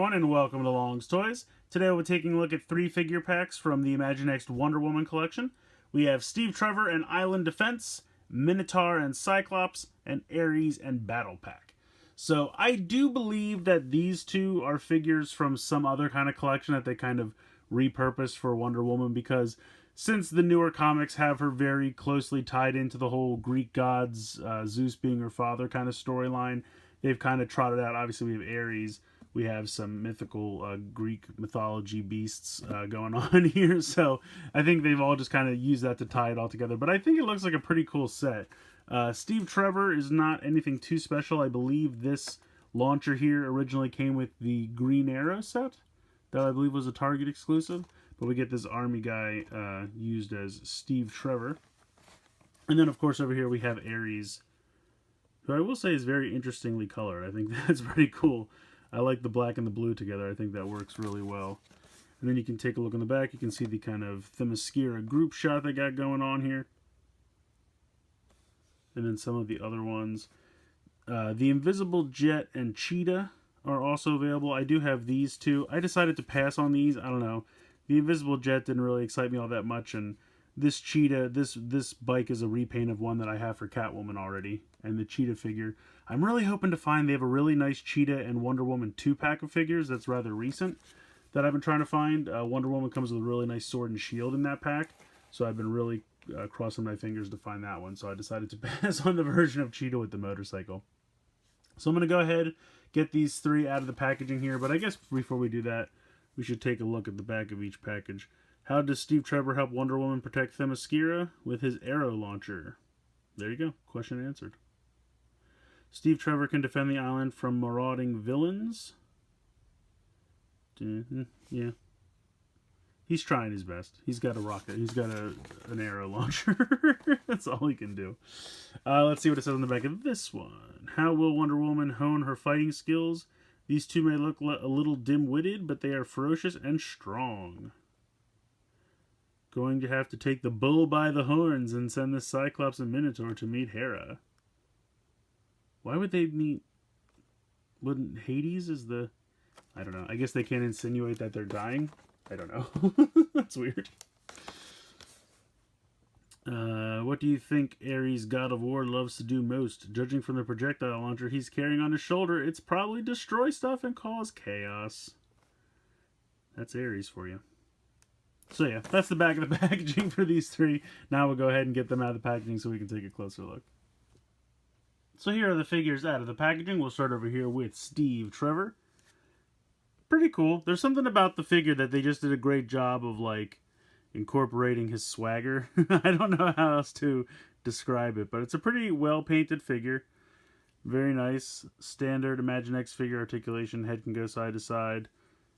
everyone, and welcome to Long's Toys. Today we'll be taking a look at 3 figure packs from the Imaginext Wonder Woman collection. We have Steve Trevor and Island Defense, Minotaur and Cyclops, and Ares and Battle Pack. So I do believe that these two are figures from some other kind of collection that they kind of repurposed for Wonder Woman, because since the newer comics have her very closely tied into the whole Greek gods, Zeus being her father kind of storyline, they've kind of trotted out. Obviously we have Ares. We have some mythical Greek mythology beasts going on here. So I think they've all just kind of used that to tie it all together. But I think it looks like a pretty cool set. Steve Trevor is not anything too special. I believe this launcher here originally came with the Green Arrow set that I believe was a Target exclusive. But we get this army guy used as Steve Trevor. And then, of course, over here we have Ares, who I will say is very interestingly colored. I think that's pretty cool. I like the black and the blue together. I think that works really well. And then you can take a look in the back. You can see the kind of Themyscira group shot they got going on here. And then some of the other ones. The Invisible Jet and Cheetah are also available. I do have these two. I decided to pass on these. I don't know. The Invisible Jet didn't really excite me all that much. And this Cheetah, this bike is a repaint of one that I have for Catwoman already. And the Cheetah figure, I'm really hoping to find they have a really nice Cheetah and Wonder Woman 2-pack of figures that's rather recent that I've been trying to find. Wonder Woman comes with a really nice sword and shield in that pack, so I've been really crossing my fingers to find that one. So I decided to pass on the version of Cheetah with the motorcycle. So I'm going to go ahead, get these 3 out of the packaging here, but I guess before we do that, we should take a look at the back of each package. How does Steve Trevor help Wonder Woman protect Themyscira? With his arrow launcher. There you go. Question answered. Steve Trevor can defend the island from marauding villains. Yeah. He's trying his best. He's got a rocket. He's got an arrow launcher. That's all he can do. Let's see what it says on the back of this one. How will Wonder Woman hone her fighting skills? These two may look a little dim-witted, but they are ferocious and strong. Going to have to take the bull by the horns and send the Cyclops and Minotaur to meet Hera. Why would they meet? Wouldn't Hades is the... I don't know. I guess they can't insinuate that they're dying. I don't know. That's weird. What do you think Ares, God of War, loves to do most? Judging from the projectile launcher he's carrying on his shoulder, it's probably destroy stuff and cause chaos. That's Ares for you. So yeah, that's the back of the packaging for these 3. Now we'll go ahead and get them out of the packaging so we can take a closer look. So here are the figures out of the packaging. We'll start over here with Steve Trevor. Pretty cool. There's something about the figure that they just did a great job of, like, incorporating his swagger. I don't know how else to describe it, but it's a pretty well-painted figure. Very nice. Standard Imaginext figure articulation. Head can go side to side.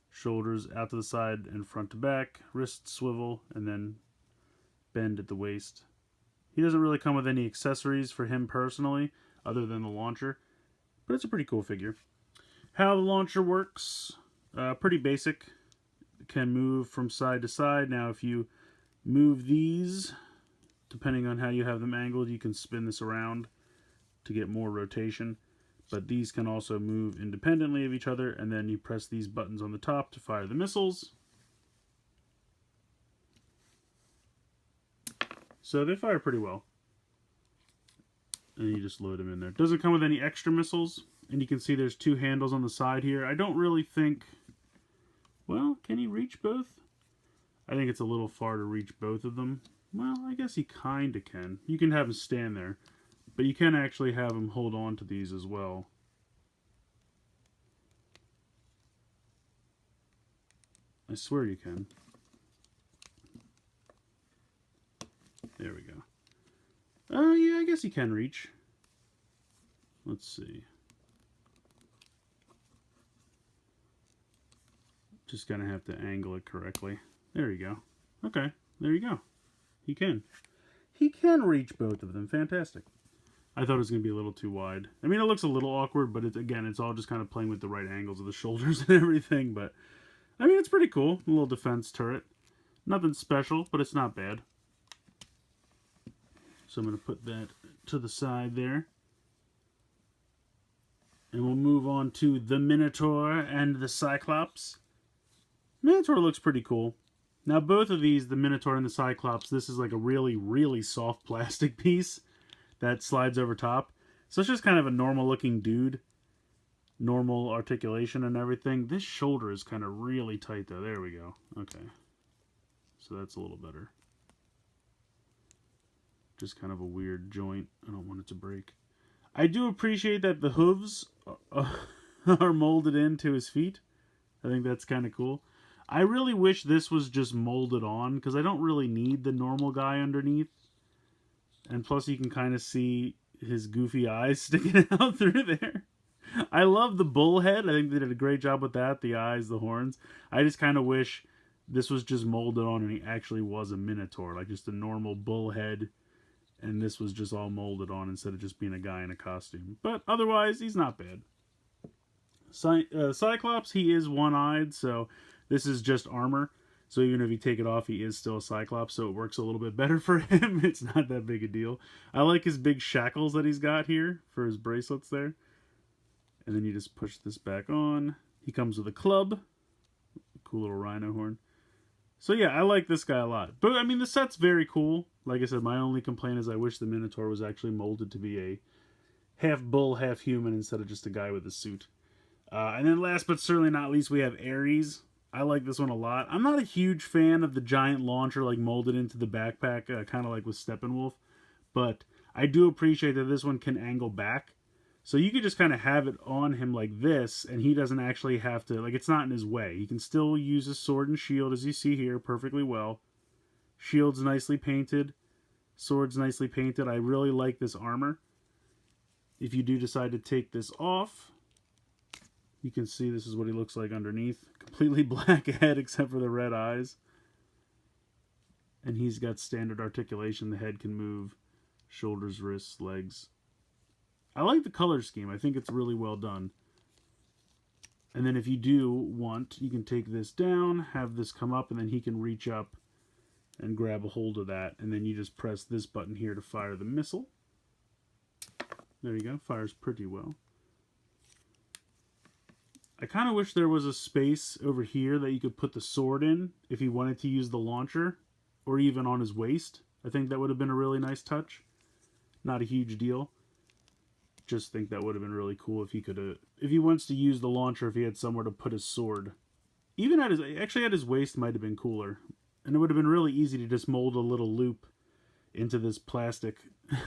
Shoulders out to the side and front to back. Wrists swivel, and then bend at the waist. He doesn't really come with any accessories for him personally, other than the launcher, but it's a pretty cool figure. How the launcher works, pretty basic. It can move from side to side. Now if you move these, depending on how you have them angled, you can spin this around to get more rotation, but these can also move independently of each other, and then you press these buttons on the top to fire the missiles. So they fire pretty well. And you just load them in there. Doesn't come with any extra missiles. And you can see there's 2 handles on the side here. I don't really think... Well, can he reach both? I think it's a little far to reach both of them. Well, I guess he kind of can. You can have him stand there. But you can actually have him hold on to these as well. I swear you can. There we go. Oh, yeah, I guess he can reach. Let's see. Just gonna have to angle it correctly. There you go. Okay, there you go. He can. He can reach both of them. Fantastic. I thought it was going to be a little too wide. I mean, it looks a little awkward, but again, it's all just kind of playing with the right angles of the shoulders and everything. But, I mean, it's pretty cool. A little defense turret. Nothing special, but it's not bad. So I'm going to put that to the side there. And we'll move on to the Minotaur and the Cyclops. Minotaur looks pretty cool. Now both of these, the Minotaur and the Cyclops, this is like a really, really soft plastic piece that slides over top. So it's just kind of a normal looking dude. Normal articulation and everything. This shoulder is kind of really tight though. There we go. Okay. So that's a little better. Just kind of a weird joint. I don't want it to break. I do appreciate that the hooves are molded into his feet. I think that's kind of cool. I really wish this was just molded on, because I don't really need the normal guy underneath. And plus you can kind of see his goofy eyes sticking out through there. I love the bull head. I think they did a great job with that. The eyes, the horns. I just kind of wish this was just molded on and he actually was a Minotaur. Like just a normal bull head. And this was just all molded on instead of just being a guy in a costume. But otherwise, he's not bad. Cyclops, he is one-eyed, so this is just armor. So even if you take it off, he is still a Cyclops, so it works a little bit better for him. It's not that big a deal. I like his big shackles that he's got here for his bracelets there. And then you just push this back on. He comes with a club. Cool little rhino horn. So yeah, I like this guy a lot. But I mean, the set's very cool. Like I said, my only complaint is I wish the Minotaur was actually molded to be a half bull, half human instead of just a guy with a suit. And then last but certainly not least, we have Ares. I like this one a lot. I'm not a huge fan of the giant launcher like molded into the backpack, kind of like with Steppenwolf. But I do appreciate that this one can angle back. So you could just kind of have it on him like this, and he doesn't actually have to, like, it's not in his way. He can still use his sword and shield, as you see here, perfectly well. Shield's nicely painted. Sword's nicely painted. I really like this armor. If you do decide to take this off, you can see this is what he looks like underneath. Completely black head except for the red eyes. And he's got standard articulation. The head can move. Shoulders, wrists, legs. I like the color scheme. I think it's really well done. And then if you do want, you can take this down, have this come up, and then he can reach up and grab a hold of that. And then you just press this button here to fire the missile. There you go. Fires pretty well. I kind of wish there was a space over here that you could put the sword in if you wanted to use the launcher, or even on his waist. I think that would have been a really nice touch. Not a huge deal. Just think that would have been really cool if he could, if he wants to use the launcher, if he had somewhere to put his sword. Even at his, actually at his waist might have been cooler. And it would have been really easy to just mold a little loop into this plastic.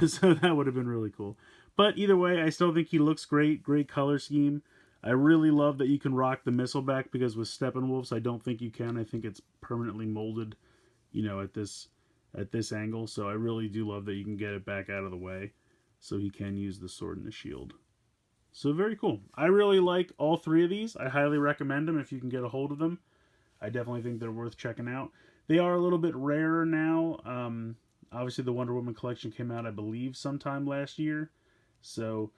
So that would have been really cool. But either way, I still think he looks great. Great color scheme. I really love that you can rock the missile back, because with Steppenwolfs, I don't think you can. I think it's permanently molded, you know, at this angle. So I really do love that you can get it back out of the way, so he can use the sword and the shield. So very cool. I really like all three of these. I highly recommend them if you can get a hold of them. I definitely think they're worth checking out. They are a little bit rarer now. Obviously, the Wonder Woman collection came out, I believe, sometime last year. So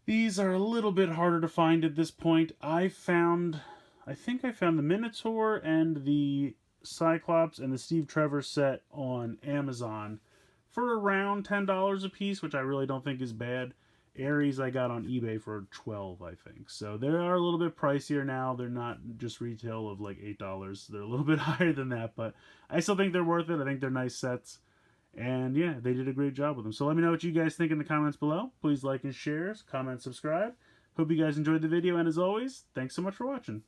these are a little bit harder to find at this point. I think I found the Minotaur and the Cyclops and the Steve Trevor set on Amazon for around $10 a piece, which I really don't think is bad. Ares I got on eBay for $12, I think. So they are a little bit pricier now. They're not just retail of like $8. They're a little bit higher than that, but I still think they're worth it. I think they're nice sets. And yeah, they did a great job with them. So let me know what you guys think in the comments below. Please like and share, comment, subscribe. Hope you guys enjoyed the video, and as always, thanks so much for watching.